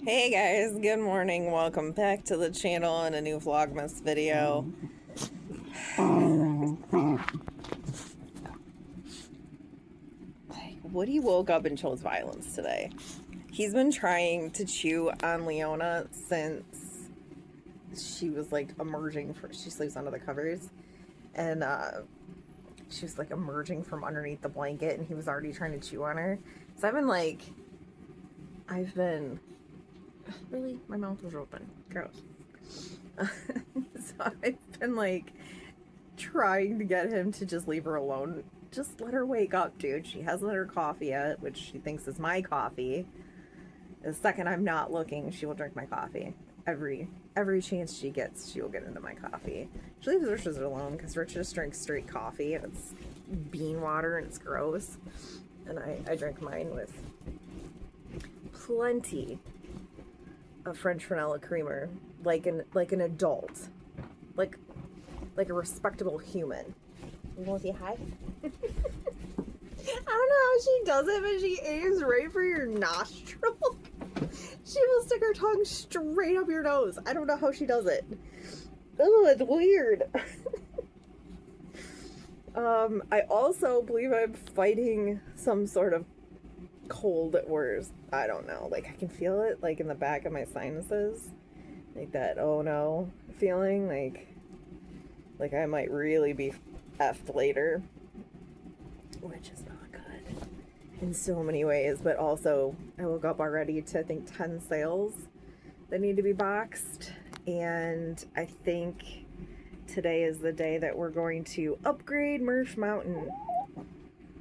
Hey guys, good morning. Welcome back to the channel and a new Vlogmas video. Woody woke up and chose violence today. He's been trying to chew on Leona since she was like emerging from, she sleeps under the covers, and she was like emerging from underneath the blanket and he was already trying to chew on her. So really, my mouth was open. Gross. So I've been like trying to get him to just leave her alone. Just let her wake up, dude. She hasn't had her coffee yet, which she thinks is my coffee. The second I'm not looking, she will drink my coffee. Every chance she gets, she will get into my coffee. She leaves Rich's alone because Rich just drinks straight coffee and it's bean water and it's gross. And I drink mine with plenty of French vanilla creamer, like an adult, like a respectable human. You want to say hi? I don't know how she does it, but she aims right for your nostril. She will stick her tongue straight up your nose. I don't know how she does it. Oh, it's weird. I also believe I'm fighting some sort of cold or I don't know. Like I can feel it like in the back of my sinuses. Like that oh no feeling, like I might really be effed later, which is not good in so many ways. But also I woke up already to I think 10 sales that need to be boxed, and I think today is the day that we're going to upgrade Murph Mountain.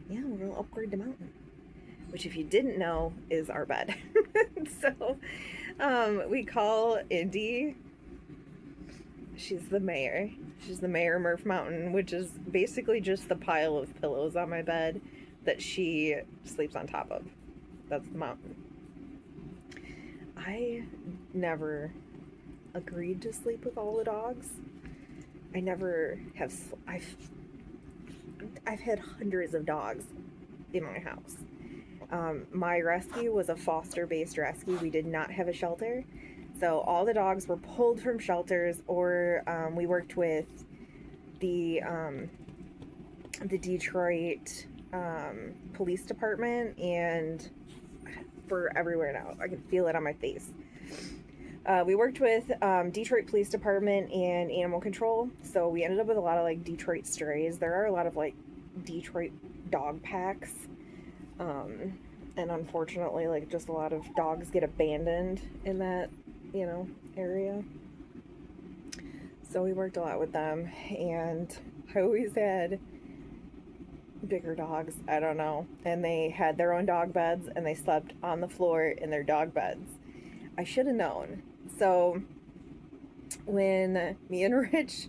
Yeah, we're gonna upgrade the mountain, which if you didn't know is our bed. So we call Indy, she's the mayor of Murph Mountain, which is basically just the pile of pillows on my bed that she sleeps on top of. That's the mountain. I never agreed to sleep with all the dogs. I never have. I've had hundreds of dogs in my house. My rescue was a foster-based rescue. We did not have a shelter. So all the dogs were pulled from shelters, or we worked with the Detroit Police Department, and for everywhere now. I can feel it on my face. We worked with Detroit Police Department and Animal Control, so we ended up with a lot of like Detroit strays. There are a lot of like Detroit dog packs, and unfortunately, like just a lot of dogs get abandoned in that, area. So we worked a lot with them, and I always had bigger dogs, I don't know, and they had their own dog beds and they slept on the floor in their dog beds. I should have known. So when me and Rich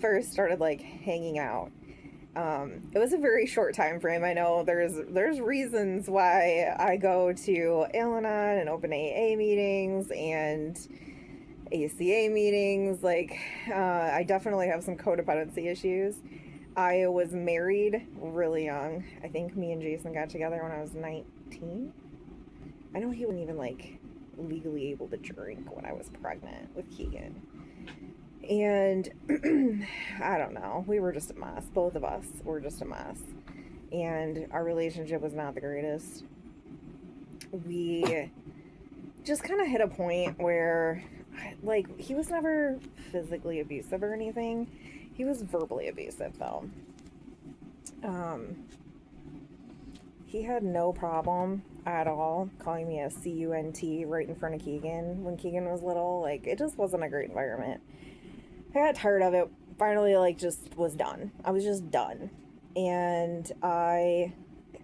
first started like hanging out, it was a very short time frame. I know there's reasons why I go to Al-Anon and open AA meetings and ACA meetings. Like, I definitely have some codependency issues. I was married really young. I think me and Jason got together when I was 19. I know he wasn't even like legally able to drink when I was pregnant with Keegan. And I don't know, we were just a mess. Both of us were just a mess. And our relationship was not the greatest. We just kind of hit a point where, like, he was never physically abusive or anything. He was verbally abusive, though. He had no problem at all calling me a cunt right in front of Keegan when Keegan was little. Like, it just wasn't a great environment. I got tired of it. Finally, like, just was done. I was just done. And I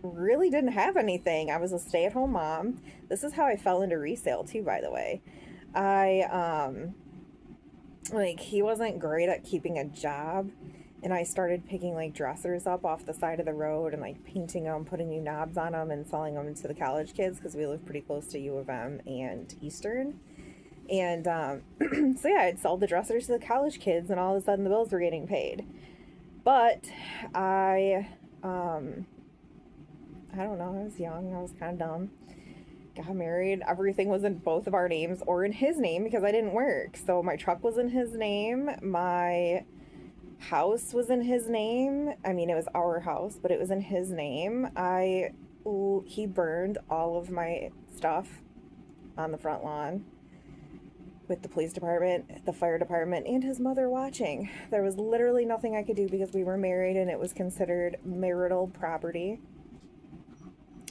really didn't have anything. I was a stay-at-home mom. This is how I fell into resale, too, by the way. He wasn't great at keeping a job. And I started picking, like, dressers up off the side of the road and, like, painting them, putting new knobs on them, and selling them to the college kids because we live pretty close to U of M and Eastern. And so yeah, I'd sell the dressers to the college kids, and all of a sudden the bills were getting paid. But I don't know, I was young, I was kind of dumb. got married, everything was in both of our names or in his name because I didn't work. So my truck was in his name. My house was in his name. I mean, it was our house, but it was in his name. He burned all of my stuff on the front lawn with the police department, the fire department, and his mother watching. There was literally nothing I could do because we were married and it was considered marital property.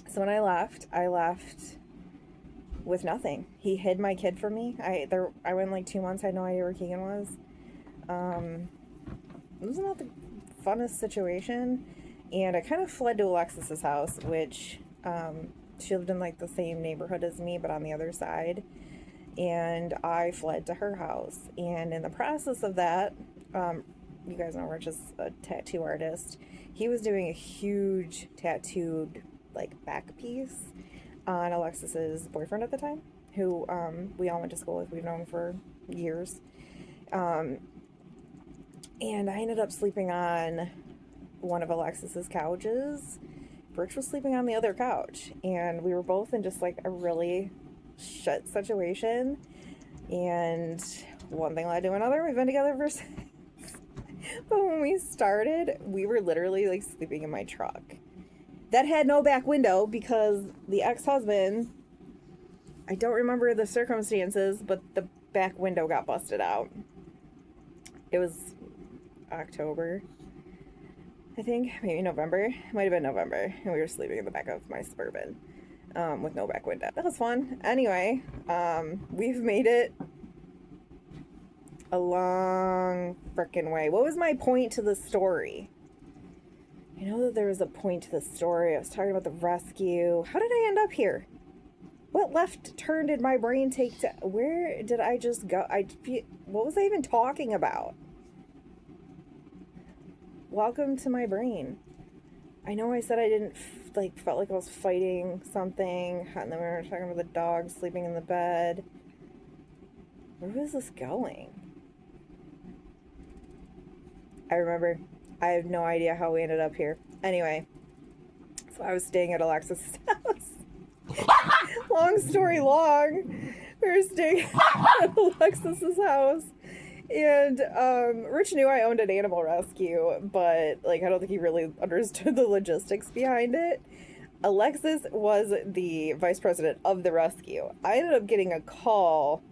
So when I left with nothing. He hid my kid from me. I went like 2 months, I had no idea where Keegan was. It was not the funnest situation. And I kind of fled to Alexis's house, which she lived in like the same neighborhood as me, but on the other side. And I fled to her house. And in the process of that, you guys know Rich is a tattoo artist. He was doing a huge tattooed like back piece on Alexis's boyfriend at the time, who we all went to school with. We've known for years. And I ended up sleeping on one of Alexis's couches. Rich was sleeping on the other couch, and we were both in just like a really shit situation. And one thing led to another. We've been together for since. But when we started, we were literally like sleeping in my truck that had no back window because the ex-husband, I don't remember the circumstances, but the back window got busted out. It was October, I think, maybe November. It might have been November, and we were sleeping in the back of my Suburban with no back window. That was fun. Anyway, we've made it a long frickin' way. What was my point to the story? I know that there was a point to the story. I was talking about the rescue. How did I end up here? What left turn did my brain take to... Where did I just go? What was I even talking about? Welcome to my brain. I know I said I didn't, felt like I was fighting something. And then we were talking about the dog sleeping in the bed. Where was this going? I remember. I have no idea how we ended up here. Anyway, so I was staying at Alexis's house. Long story long. We were staying at Alexis's house. And Rich knew I owned an animal rescue, but like I don't think he really understood the logistics behind it. Alexis was the vice president of the rescue. I ended up getting a call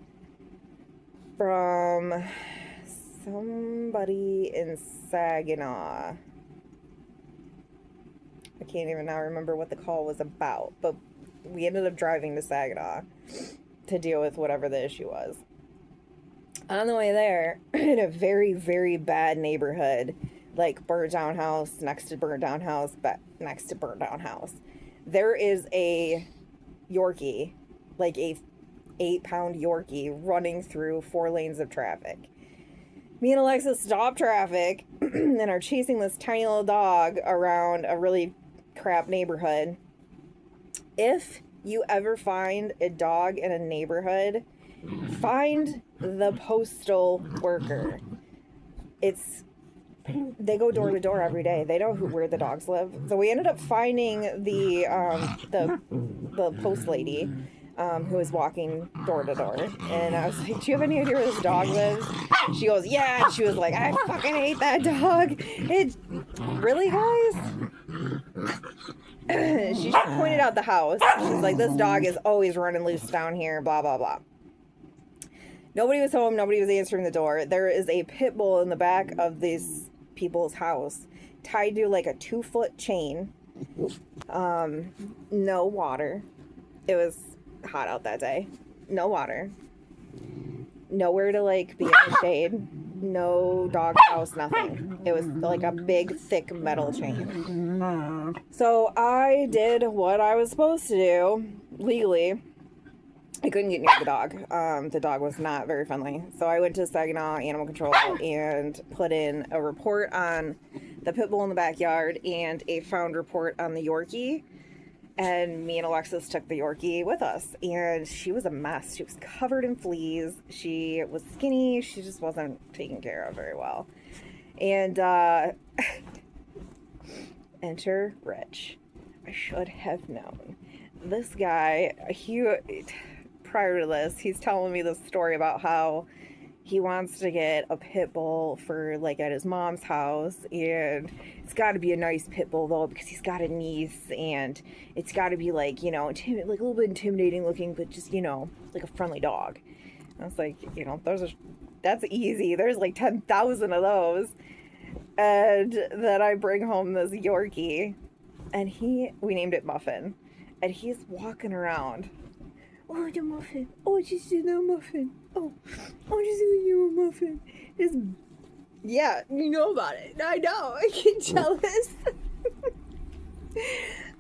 from somebody in Saginaw. I can't even now remember what the call was about, but we ended up driving to Saginaw to deal with whatever the issue was. On the way there, in a very, very bad neighborhood, like burnt down house, next to burnt down house, but next to burnt down house, there is a Yorkie, like a 8-pound Yorkie running through 4 lanes of traffic. Me and Alexis stop traffic and are chasing this tiny little dog around a really crap neighborhood. If you ever find a dog in a neighborhood, find the postal worker. They go door to door every day. They know where the dogs live. So we ended up finding the post lady who was walking door to door. And I was like, do you have any idea where this dog lives? She goes, yeah. And she was like, I fucking hate that dog. It's really, guys? She pointed out the house. She's like, this dog is always running loose down here, blah, blah, blah. Nobody was home. Nobody was answering the door. There is a pit bull in the back of these people's house tied to like a 2-foot chain. No water. It was hot out that day. No water. Nowhere to like be in the shade. No dog house, nothing. It was like a big, thick metal chain. So I did what I was supposed to do legally. I couldn't get near the dog. The dog was not very friendly. So I went to Saginaw Animal Control and put in a report on the pit bull in the backyard and a found report on the Yorkie. And me and Alexis took the Yorkie with us. And she was a mess. She was covered in fleas. She was skinny. She just wasn't taken care of very well. And enter Rich. I should have known this guy, prior to this, he's telling me this story about how he wants to get a pit bull for like at his mom's house, and it's got to be a nice pit bull though because he's got a niece, and it's got to be like, you know, like a little bit intimidating looking, but just, you know, like a friendly dog. I was like, you know, that's easy. There's like 10,000 of those. And then I bring home this Yorkie, and we named it Muffin, and he's walking around. Oh, the muffin. Oh, just a little muffin. Oh, just a little muffin. Just, yeah, you know about it. I know. I get jealous.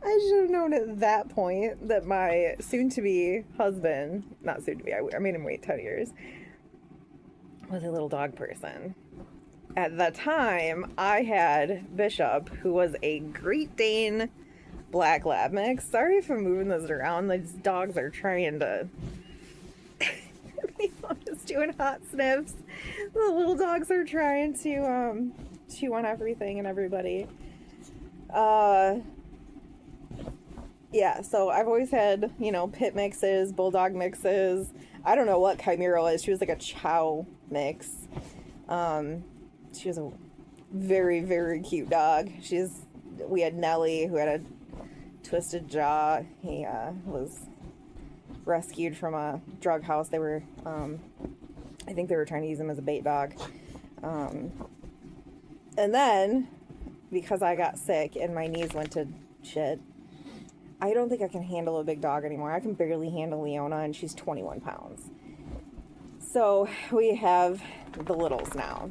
I should have known at that point that my soon-to-be husband, not soon-to-be, I made him wait 10 years, was a little dog person. At the time, I had Bishop, who was a Great Dane Black Lab mix. Sorry if I'm moving this around. These dogs are trying to... I'm just doing hot sniffs. The little dogs are trying to chew on everything and everybody. Yeah, so I've always had, you know, pit mixes, bulldog mixes. I don't know what Chimera is. She was like a chow mix. She was a very, very cute dog. We had Nellie, who had a twisted jaw. He was rescued from a drug house. They were, I think they were trying to use him as a bait dog. And then, because I got sick and my knees went to shit, I don't think I can handle a big dog anymore. I can barely handle Leona, and she's 21 pounds. So we have the littles now.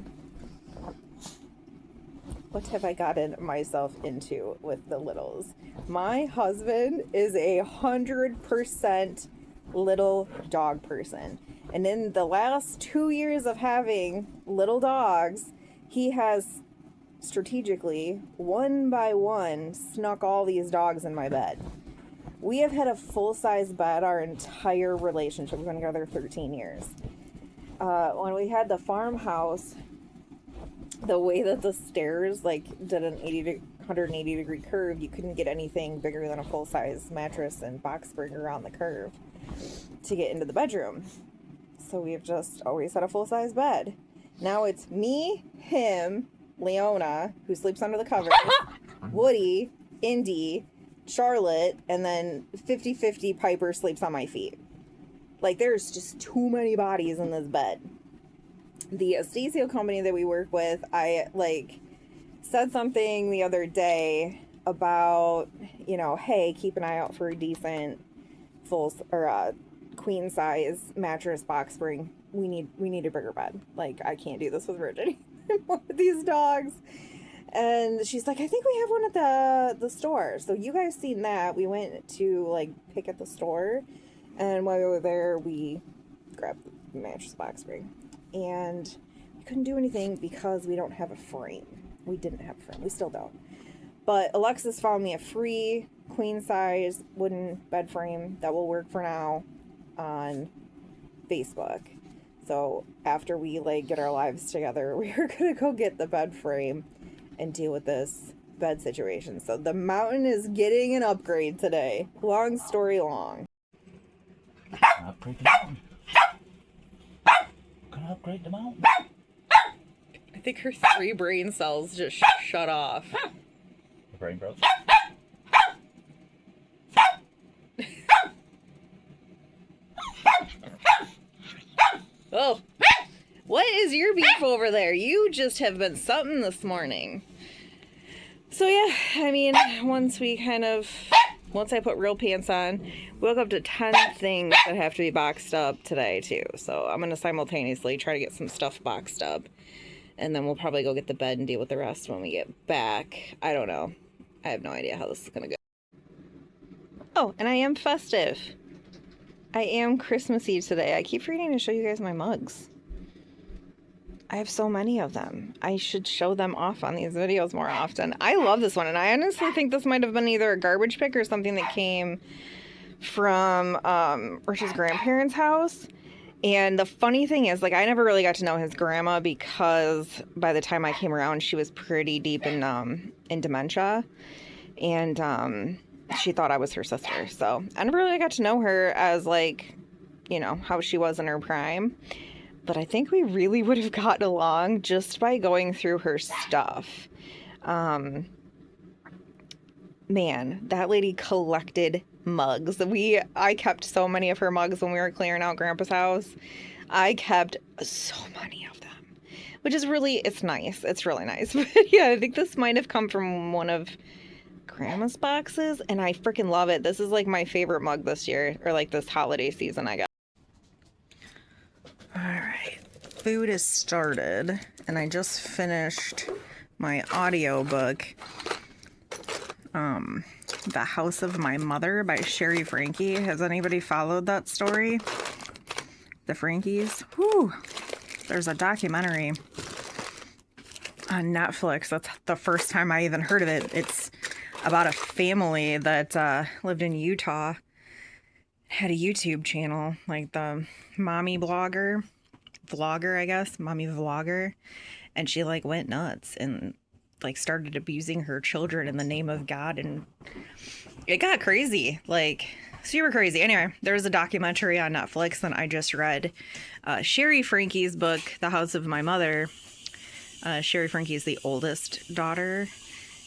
What have I gotten myself into with the littles? My husband is 100% little dog person. And in the last 2 years of having little dogs, he has strategically, one by one, snuck all these dogs in my bed. We have had a full-size bed our entire relationship. We've been together 13 years. When we had the farmhouse, the way that the stairs like did an 180 degree curve, you couldn't get anything bigger than a full-size mattress and box spring around the curve to get into the bedroom. So we've just always had a full-size bed. Now it's me, him, Leona, who sleeps under the covers, Woody, Indy, Charlotte, and then 50-50 Piper sleeps on my feet. Like, there's just too many bodies in this bed. The Estesio company that we work with, I, like, said something the other day about, you know, hey, keep an eye out for a decent queen size mattress box spring. We need a bigger bed. Like, I can't do this with Virginia with these dogs. And she's like, I think we have one at the store. So you guys seen that. We went to, like, pick at the store. And while we were there, we grabbed the mattress box spring. And we couldn't do anything because we don't have a frame. We didn't have a frame. We still don't. But Alexis found me a free queen size wooden bed frame that will work for now on Facebook. So after we, like, get our lives together, we are going to go get the bed frame and deal with this bed situation. So the mountain is getting an upgrade today. Long story long. Upgrade the mountain. Gonna upgrade the mountain. I think her 3 brain cells just shut off. The brain broke. Oh, what is your beef over there? You just have been something this morning. So yeah, I mean, once I put real pants on, we woke up to 10 things that have to be boxed up today too. So I'm going to simultaneously try to get some stuff boxed up. And then we'll probably go get the bed and deal with the rest when we get back. I don't know. I have no idea how this is going to go. Oh, and I am festive. I am Christmassy today. I keep forgetting to show you guys my mugs. I have so many of them. I should show them off on these videos more often. I love this one, and I honestly think this might have been either a garbage pick or something that came from Rich's grandparents' house. And the funny thing is, like, I never really got to know his grandma because by the time I came around, she was pretty deep in dementia. And she thought I was her sister. So I never really got to know her as, like, you know, how she was in her prime. But I think we really would have gotten along just by going through her stuff. Man, that lady collected mugs. I kept so many of her mugs when we were clearing out Grandpa's house. I kept so many of them, which is really, it's nice. It's really nice. But yeah, I think this might have come from one of Grandma's boxes, and I freaking love it. This is like my favorite mug this year, or like this holiday season I got. All right, food is started, and I just finished my audiobook. The House of My Mother by Sherry Frankie. Has anybody followed that story? The Frankies? Whew. There's a documentary on Netflix. That's the first time I even heard of it. It's about a family that lived in Utah. Had a YouTube channel, like the mommy vlogger, I guess, mommy vlogger. And she like went nuts and like started abusing her children in the name of God, and it got crazy, like super crazy. Anyway, there's a documentary on Netflix that I just read. Sherry Frankie's book, The House of My Mother. Sherry Frankie is the oldest daughter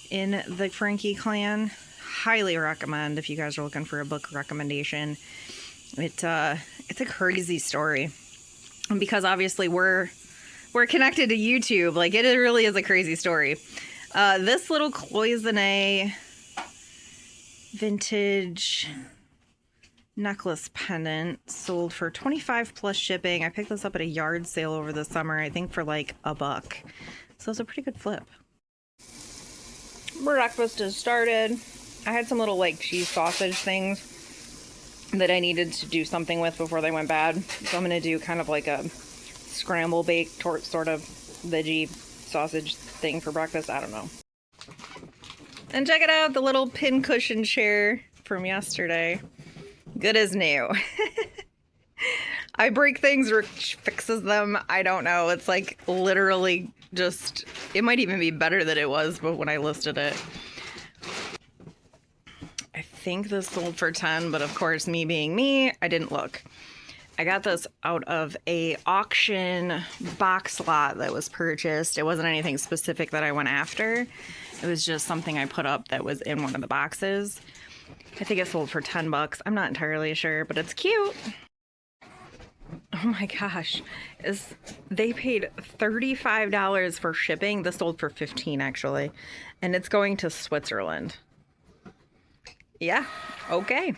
in the Frankie clan. Highly recommend if you guys are looking for a book recommendation. It's a crazy story, and because obviously we're connected to YouTube. Like, it really is a crazy story. This little cloisonne vintage necklace pendant sold for $25 plus shipping. I picked this up at a yard sale over the summer, I think for like $1. So it's a pretty good flip. Breakfast has started. I had some little like cheese sausage things that I needed to do something with before they went bad. So I'm going to do kind of like a scramble baked sort of veggie sausage thing for breakfast. I don't know. And check it out, the little pin cushion chair from yesterday. Good as new. I break things, Rich fixes them. I don't know. It's like literally just, it might even be better than it was, but when I listed it. I think this sold for 10, but of course, me being me, I didn't look. I got this out of a auction box lot that was purchased. It wasn't anything specific that I went after. It was just something I put up that was in one of the boxes. I think it sold for $10. I'm not entirely sure, but it's cute. Oh my gosh. They paid $35 for shipping. This sold for $15 actually. And it's going to Switzerland. Yeah, okay.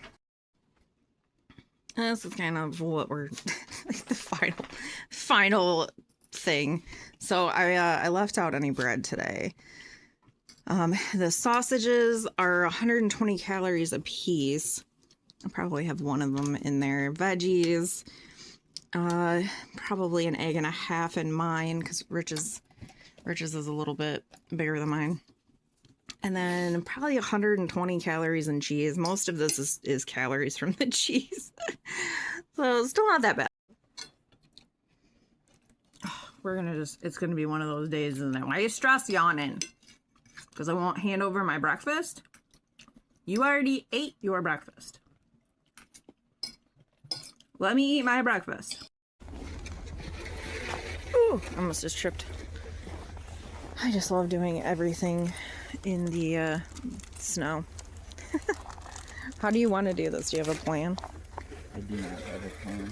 This is kind of what we're the final thing. So I left out any bread today. The sausages are 120 calories a piece. I'll probably have one of them in there. Veggies, probably an egg and a half in mine because Rich's is a little bit bigger than mine. And then probably 120 calories in cheese. Most of this is calories from the cheese. So still not that bad. It's gonna be one of those days, isn't it? Why are you stress yawning? Because I won't hand over my breakfast? You already ate your breakfast. Let me eat my breakfast. Ooh, almost just tripped. I just love doing everything in the snow. How do you want to do this? Do you have a plan? I do not have a plan.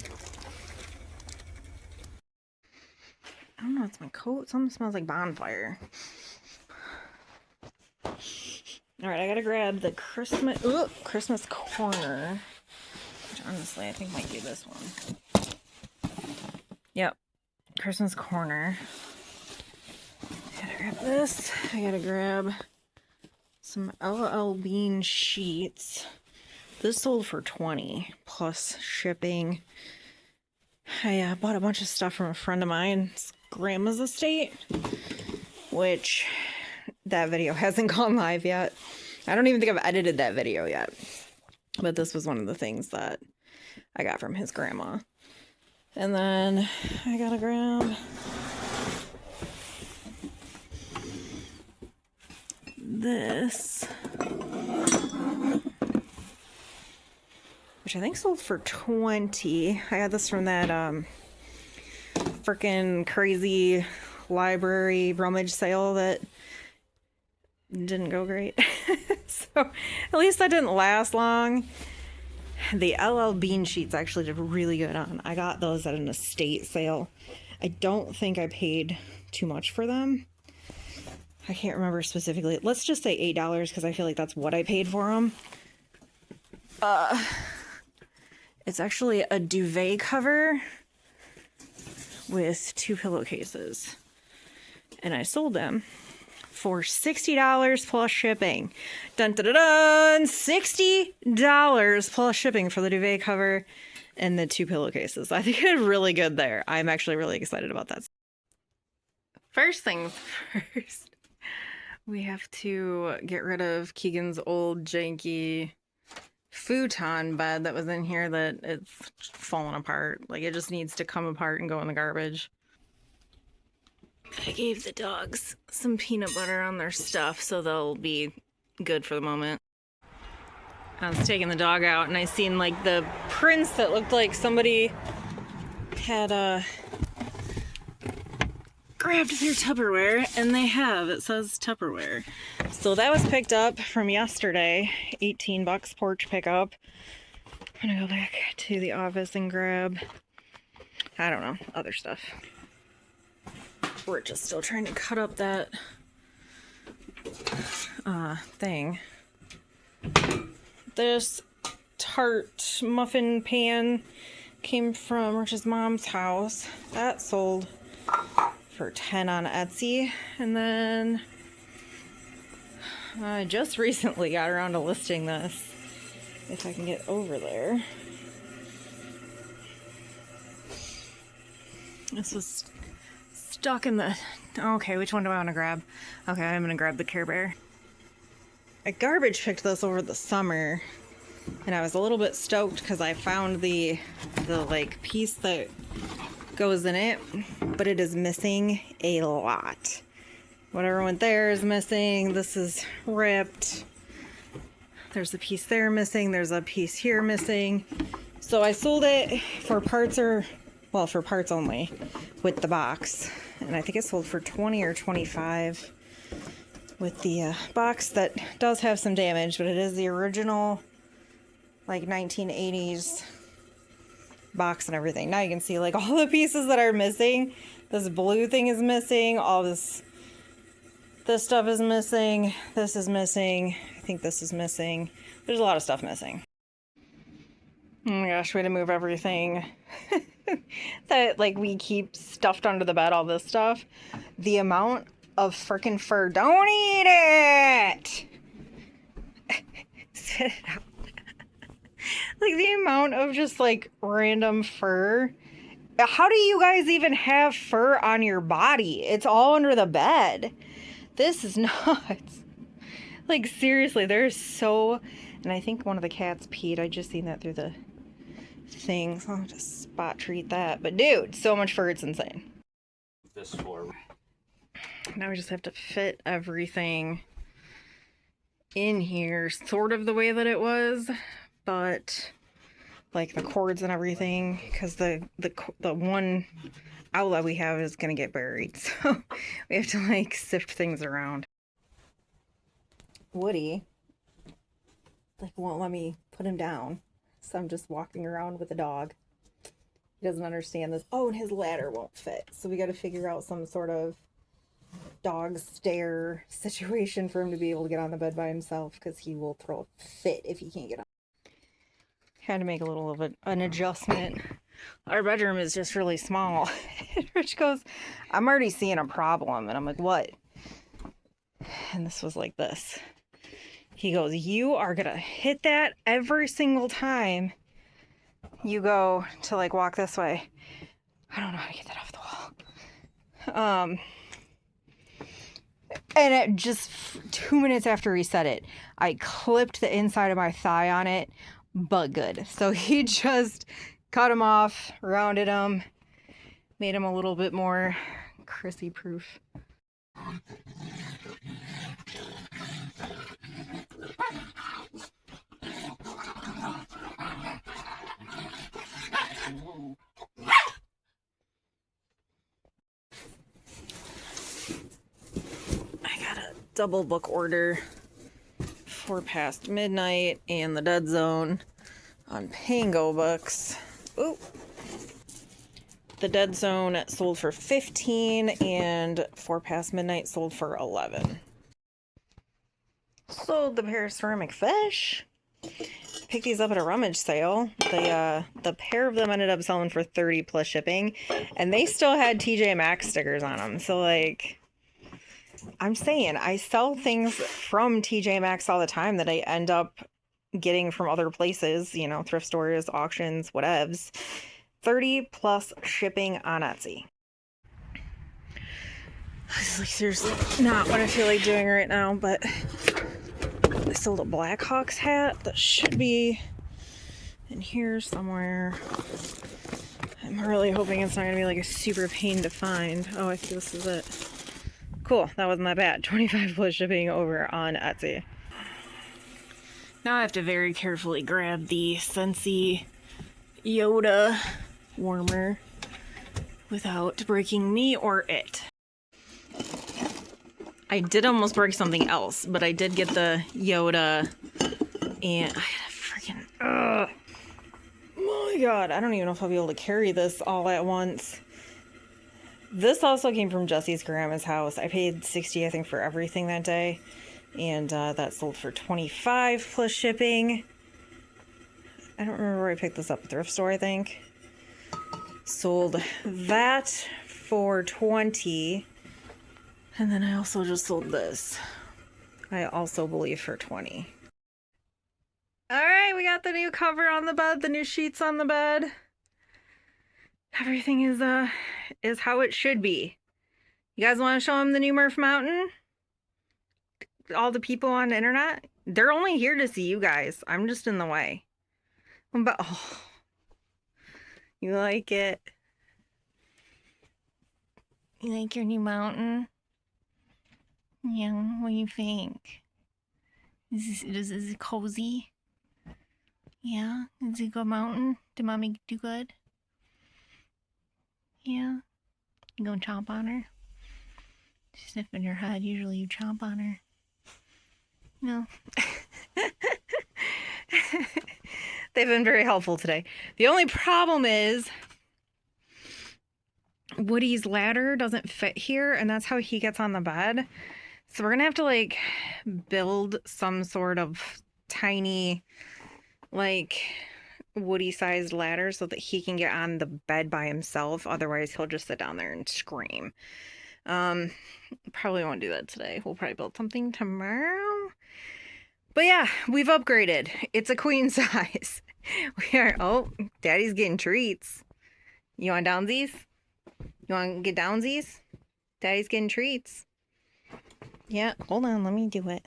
I don't know, it's my coat. Something smells like bonfire. Alright, I gotta grab the Christmas corner. Which honestly, I think might be this one. Yep. Christmas corner. I gotta grab this. I gotta grab some LL Bean sheets. This sold for $20 plus shipping. I bought a bunch of stuff from a friend of mine's grandma's estate, which that video hasn't gone live yet. I don't even think I've edited that video yet. But this was one of the things that I got from his grandma. And then I gotta grab this. which I think sold for 20. I got this from that freaking crazy library rummage sale that didn't go great. So at least that didn't last long. The LL Bean sheets actually did really good on. I got those at an estate sale. I don't think I paid too much for them. I can't remember specifically. Let's just say $8 because I feel like that's what I paid for them. It's actually a duvet cover with 2 pillowcases. And I sold them for $60 plus shipping. Dun dun dun dun! $60 plus shipping for the duvet cover and the 2 pillowcases. I think it did really good there. I'm actually really excited about that. First things first. We have to get rid of Keegan's old janky futon bed that was in here that it's falling apart. Like, it just needs to come apart and go in the garbage. I gave the dogs some peanut butter on their stuff so they'll be good for the moment. I was taking the dog out and I seen like the prints that looked like somebody had grabbed their Tupperware, and they have. It says Tupperware. So that was picked up from yesterday. $18 porch pickup. I'm gonna go back to the office and grab, I don't know, other stuff. We're just still trying to cut up that thing. This tart muffin pan came from Rich's mom's house. That sold for $10 on Etsy. And then I just recently got around to listing this. If I can get over there. This was stuck in the... Okay, which one do I want to grab? Okay, I'm going to grab the Care Bear. I garbage picked this over the summer, and I was a little bit stoked because I found the like piece that goes in it, but it is missing a lot. Whatever went there is missing. This is ripped. There's a piece there missing. There's a piece here missing. So I sold it for parts, or well, for parts only with the box, and I think it sold for 20 or 25 with the box that does have some damage, but it is the original like 1980s box and everything. Now you can see like all the pieces that are missing. This blue thing is missing. All this stuff is missing. This is missing. I think this is missing. There's a lot of stuff missing. Oh my gosh, we had to move everything that like we keep stuffed under the bed, all this stuff. The amount of freaking fur. Don't eat it! Spit it out. Like the amount of just like random fur. How do you guys even have fur on your body? It's all under the bed. This is nuts. Like seriously, there's so... And I think one of the cats peed. I just seen that through the thing. So I'll just spot treat that. But dude, so much fur, it's insane. This forward. Now we just have to fit everything in here sort of the way that it was, but like the cords and everything, because the one outlet we have is gonna get buried, so we have to like sift things around. Woody like won't let me put him down, so I'm just walking around with the dog. He doesn't understand this. Oh, and his ladder won't fit, so we got to figure out some sort of dog stair situation for him to be able to get on the bed by himself, because he will throw a fit if he can't get on. Had to make a little of an adjustment. Our bedroom is just really small. Rich goes, I'm already seeing a problem. And I'm like, what? And this was like this. He goes, you are gonna hit that every single time you go to like walk this way. I don't know how to get that off the wall. And it just 2 minutes after he said it, I clipped the inside of my thigh on it, but good. So he just cut him off, rounded him, made him a little bit more Chrissy proof. double book order for Past Midnight and The Dead Zone on Pango Books. Ooh. The Dead Zone sold for $15 and For Past Midnight sold for $11. Sold the pair of ceramic fish. Picked these up at a rummage sale. The pair of them ended up selling for $30 plus shipping, and they still had TJ Maxx stickers on them. So like, I'm saying, I sell things from TJ Maxx all the time that I end up getting from other places, you know, thrift stores, auctions, whatevs. 30 plus shipping on Etsy. It's like seriously not what I feel like doing right now, but I sold a Blackhawks hat that should be in here somewhere. I'm really hoping it's not gonna be like a super pain to find. Oh, I think this is it. Cool, that wasn't that bad. 25 plus shipping over on Etsy. Now I have to very carefully grab the Scentsy Yoda warmer without breaking me or it. I did almost break something else, but I did get the Yoda, and I had a freaking, oh my god, I don't even know if I'll be able to carry this all at once. This also came from Jesse's grandma's house. I paid $60, I think, for everything that day, and that sold for $25 plus shipping. I don't remember where I picked this up, thrift store, I think. Sold that for $20. And then I also just sold this. I also believe for $20. Alright, we got the new cover on the bed, the new sheets on the bed. Everything is how it should be. You guys want to show them the new Murph Mountain? All the people on the internet? They're only here to see you guys. I'm just in the way. But, oh, you like it? You like your new mountain? Yeah, what do you think? Is it cozy? Yeah? Is it a good mountain? Did mommy do good? Yeah? You gonna chomp on her? She's sniffing her head. Usually you chomp on her. No. They've been very helpful today. The only problem is Woody's ladder doesn't fit here, and that's how he gets on the bed. So we're gonna have to like build some sort of tiny, like, Woody-sized ladder so that he can get on the bed by himself. Otherwise, he'll just sit down there and scream. Probably won't do that today. We'll probably build something tomorrow. But yeah, we've upgraded. It's a queen size. We are, oh, Daddy's getting treats. You want downsies? You want to get downsies? Daddy's getting treats. Yeah, hold on, let me do it.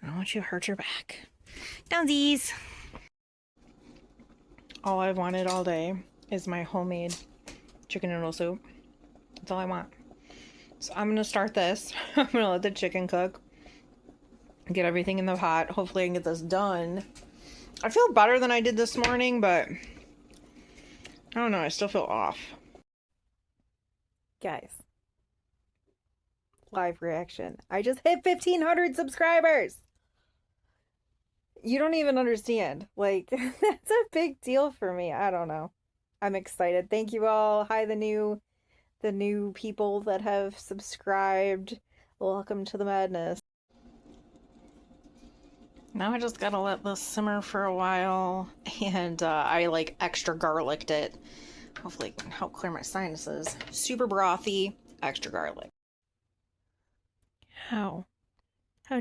I don't want you to hurt your back. Downsies! All I've wanted all day is my homemade chicken noodle soup. That's all I want. So I'm going to start this. I'm going to let the chicken cook. Get everything in the pot. Hopefully I can get this done. I feel better than I did this morning, but I don't know. I still feel off. Guys. Live reaction. I just hit 1,500 subscribers. You don't even understand. Like, that's a big deal for me. I don't know. I'm excited. Thank you all. Hi, the new people that have subscribed. Welcome to the madness. Now I just gotta let this simmer for a while, and I like extra garlicked it. Hopefully it can help clear my sinuses. Super brothy, extra garlic. How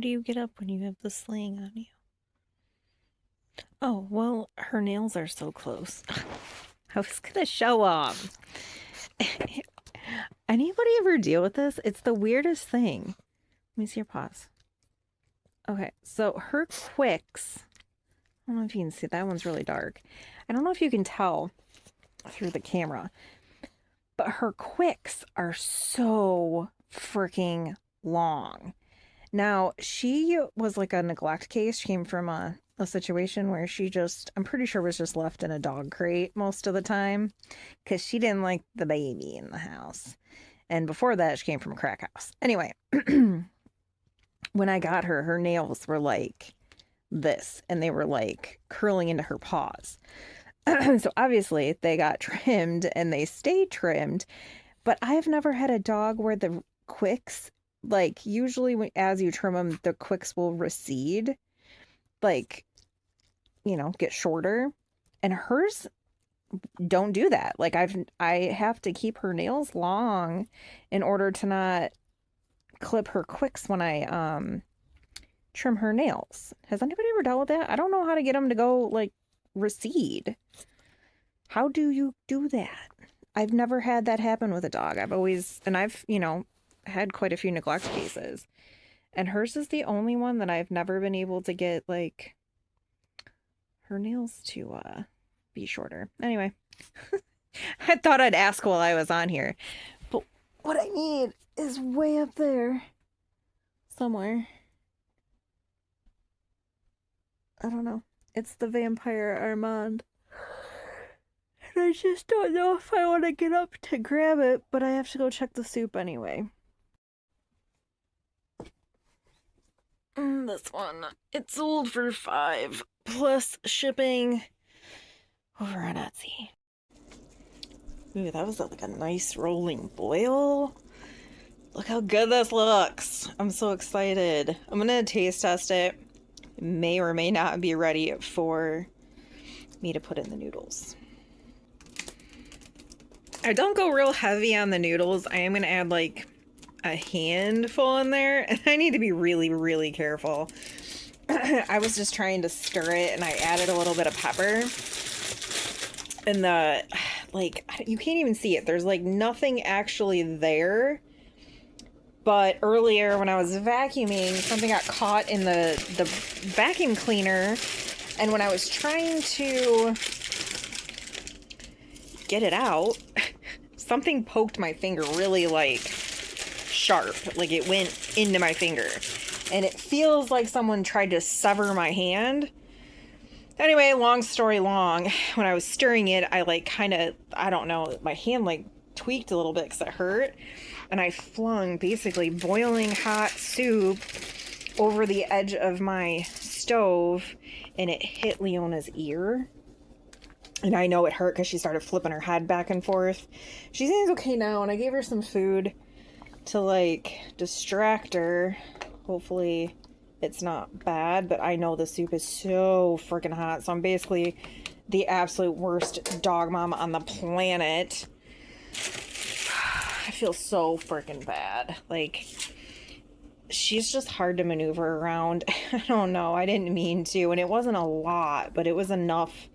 do you get up when you have the sling on you? Oh, well, her nails are so close. I was gonna show off. Anybody ever deal with this? It's the weirdest thing. Let me see your paws. Okay, so her quicks, I don't know if you can see, that one's really dark. I don't know if you can tell through the camera, but her quicks are so freaking long. Now, she was like a neglect case. She came from a situation where she just, I'm pretty sure was just left in a dog crate most of the time because she didn't like the baby in the house. And before that, she came from a crack house. Anyway, when I got her, her nails were like this, and they were like curling into her paws. So obviously they got trimmed and they stayed trimmed, but I've never had a dog where the quicks, like usually as you trim them, the quicks will recede, like, get shorter. And hers don't do that. Like I have to keep her nails long in order to not clip her quicks when I trim her nails. Has anybody ever dealt with that? I don't know how to get them to go like recede. How do you do that? I've never had that happen with a dog. I've had quite a few neglect cases. And hers is the only one that I've never been able to get like her nails to be shorter. Anyway, I thought I'd ask while I was on here. But what I need is way up there somewhere. I don't know. It's the vampire Armand. And I just don't know if I want to get up to grab it, but I have to go check the soup anyway. This one, it's sold for $5 plus shipping over on Etsy. Ooh, that was like a nice rolling boil. Look how good this looks. I'm so excited. I'm gonna taste test it. It may or may not be ready for me to put in the noodles. I don't go real heavy on the noodles. I am gonna add like a handful in there, and I need to be really, really careful. I was just trying to stir it, and I added a little bit of pepper. And you can't even see it. There's like nothing actually there. But earlier when I was vacuuming, something got caught in the vacuum cleaner. And when I was trying to get it out, something poked my finger really like sharp. Like it went into my finger. And it feels like someone tried to sever my hand. Anyway, long story long, when I was stirring it, I I don't know, my hand like tweaked a little bit because it hurt. And I flung basically boiling hot soup over the edge of my stove, and it hit Leona's ear. And I know it hurt because she started flipping her head back and forth. She seems okay now, and I gave her some food to like distract her. Hopefully it's not bad, but I know the soup is so freaking hot. So I'm basically the absolute worst dog mom on the planet. I feel so freaking bad. Like, she's just hard to maneuver around. I don't know. I didn't mean to. And it wasn't a lot, but it was enough.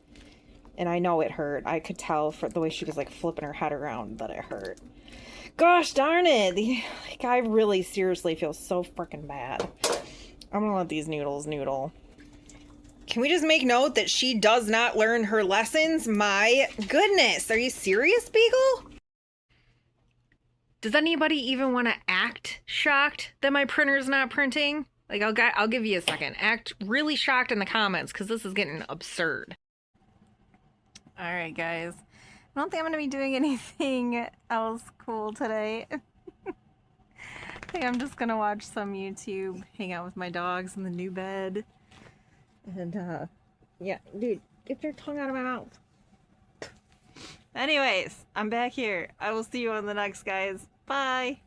And I know it hurt. I could tell for the way she was like flipping her head around that it hurt. Gosh darn it. I really seriously feel so freaking bad. I'm gonna let these noodles noodle. Can we just make note that she does not learn her lessons? My goodness. Are you serious, Beagle? Does anybody even want to act shocked that my printer's not printing? Like, I'll give you a second. Act really shocked in the comments, because this is getting absurd. Alright, guys. I don't think I'm going to be doing anything else cool today. I think I'm just going to watch some YouTube, hang out with my dogs in the new bed. And, yeah, dude, get your tongue out of my mouth. Anyways, I'm back here. I will see you on the next, guys. Bye.